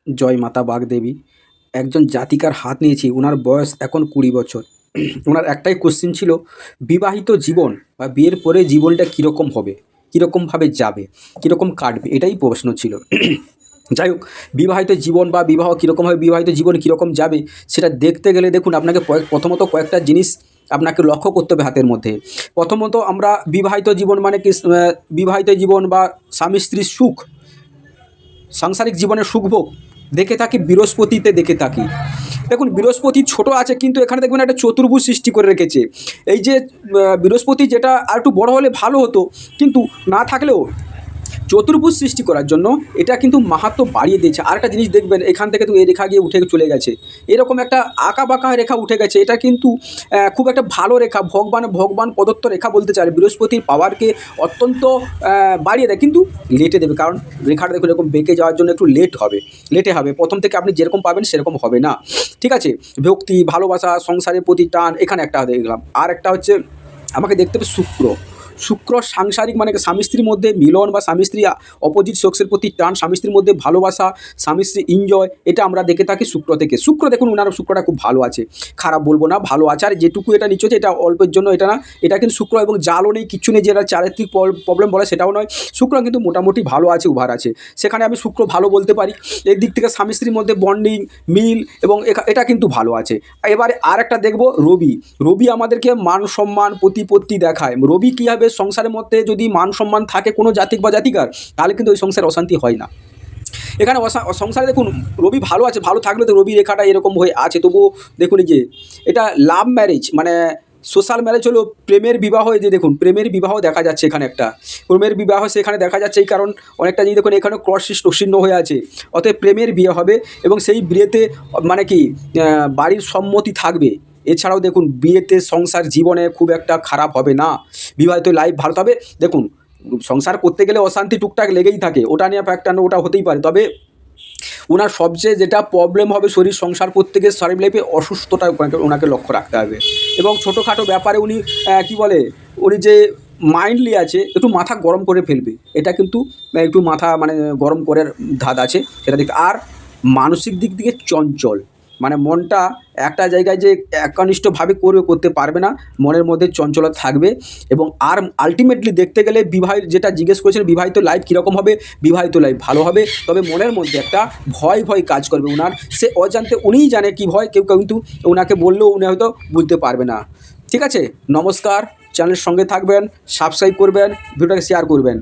জয় মাতা বাগদেবী। একজন জাতিকার হাত নিয়েছি, ওনার বয়স এখন 20 বছর। ওনার একটাই কোশ্চেন ছিল, বিবাহিত জীবন বা বিয়ের পরে জীবনটা কীরকম হবে, কীরকমভাবে যাবে, কীরকম কাটবে, এটাই প্রশ্ন ছিল। যাই হোক, বিবাহিত জীবন বা বিবাহ কীরকম হবে, বিবাহিত জীবন কীরকম যাবে, সেটা দেখতে গেলে দেখুন আপনাকে প্রথমত কয়েকটা জিনিস আপনাকে লক্ষ্য করতে হবে হাতের মধ্যে। প্রথমত আমরা বিবাহিত জীবন মানে কি, বিবাহিত জীবন বা স্বামী স্ত্রীর সুখ, সাংসারিক জীবনের সুখভোগ দেখে থাকি বৃহস্পতিতে দেখে থাকি। দেখুন বৃহস্পতি ছোট আছে, কিন্তু এখানে দেখবেন একটা চতুর্ভুজ সৃষ্টি করে রেখেছে। এই যে বৃহস্পতি, যেটা আর একটু বড় হলে ভালো হতো, কিন্তু না থাকলেও চতুর্ভুজ সৃষ্টি করার জন্য এটা কিন্তু মাহাত্ম্য বাড়িয়ে দিয়েছে। আর একটা জিনিস দেখবেন, এখান থেকে তো এই রেখা গিয়ে উঠে চলে গেছে, এরকম একটা আঁকা বাঁকা রেখা উঠে গেছে। এটা কিন্তু খুব একটা ভালো রেখা, ভগবান প্রদত্ত রেখা বলতে চায়। বৃহস্পতির পাওয়ারকে অত্যন্ত বাড়িয়ে দেয়, কিন্তু লেটে দেবে। কারণ রেখাটা দেখুন এরকম বেঁকে যাওয়ার জন্য একটু লেটে হবে। প্রথম থেকে আপনি যেরকম পাবেন সেরকম হবে না, ঠিক আছে। ভক্তি, ভালোবাসা, সংসারের প্রতি টান, এখানে একটা দেখলাম। আর একটা হচ্ছে আমাকে দেখতে হবে শুক্র সাংসারিক মানে স্বামী স্ত্রীর মধ্যে মিলন বা স্বামী স্ত্রী অপোজিট সেক্সের প্রতি টান, স্বামী স্ত্রীর মধ্যে ভালোবাসা, স্বামী স্ত্রী এনজয়, এটা আমরা দেখে থাকি শুক্র থেকে। শুক্র দেখুন ওনার শুক্রটা খুব ভালো আছে, খারাপ বলবো না, ভালো আছে। আর যেটুকু এটা নিচ্ছে এটা অল্পের জন্য, এটা না, এটা কিন্তু শুক্র এবং জালও নেই, কিচ্ছু নেই, যেটা চারিত্রিক প্রবলেম বলে সেটাও নয়। শুক্র কিন্তু মোটামুটি ভালো আছে, উভার আছে, সেখানে আমি শুক্র ভালো বলতে পারি। এই দিক থেকে স্বামী স্ত্রীর মধ্যে বন্ডিং, মিল এবং এটা কিন্তু ভালো আছে। এবারে আর একটা দেখবো রবি আমাদেরকে মান সম্মান প্রতিপত্তি দেখায়। রবি কী হবে, সংসারের মধ্যে যদি মান সম্মান থাকে কোনো জাতিক বা জাতিকার, তাহলে কিন্তু ওই সংসারে অশান্তি হয় না। এখানে সংসারে দেখুন রবি ভালো আছে, ভালো থাকলে তো রবি রেখাটা এরকম হয়ে আছে। তবুও দেখুন এই যে এটা লাভ ম্যারেজ মানে সোশ্যাল ম্যারেজ হলো প্রেমের বিবাহ। এই যে দেখুন প্রেমের বিবাহ দেখা যাচ্ছে, এখানে একটা প্রেমের বিবাহ সেখানে দেখা যাচ্ছে। এই কারণ অনেকটা যদি দেখুন এখানে ক্রস চিহ্ন হয়ে আছে, অতএব প্রেমের বিয়ে হবে এবং সেই বিয়েতে মানে কি বাড়ির সম্মতি থাকবে। এছাড়াও দেখুন বিয়েতে সংসার জীবনে খুব একটা খারাপ হবে না, বিবাহিত লাইফ ভালো। তবে দেখুন সংসার করতে গেলে অশান্তি টুকটাক লেগেই থাকে, ওটা নিয়ে ফ্যাক্টর না, ওটা হতেই পারে। তবে ওনার সবচেয়ে যেটা প্রবলেম হবে, শরীর সংসার করতে গিয়ে শারীরিক লাইফে অসুস্থতা ওনাকে লক্ষ্য রাখতে হবে। এবং ছোটোখাটো ব্যাপারে উনি উনি যে মাইন্ডলি আছে, একটু মাথা গরম করে ফেলবে, এটা কিন্তু একটু মাথা মানে গরম করার ধাত আছে, সেটা দিক। আর মানসিক দিক থেকে চঞ্চল, মানে মনটা একটা জায়গায় যে একনিষ্ঠভাবে করতে পারবে না, মনের মধ্যে চঞ্চলতা থাকবে। এবং আর আলটিমেটলি দেখতে গেলে যেটা জিজ্ঞেস করেছেন বিবাহিত লাইফ কীরকম হবে, বিবাহিত লাইফ ভালো হবে। তবে মনের মধ্যে একটা ভয় কাজ করবে ওনার, সে অজান্তে উনিই জানে কী ভয়, কেউ কিন্তু ওনাকে বললেও উনি হয়তো বুঝতে পারবে না। ঠিক আছে, নমস্কার, চ্যানেলের সঙ্গে থাকবেন, সাবস্ক্রাইব করবেন, ভিডিওটাকে শেয়ার করবেন।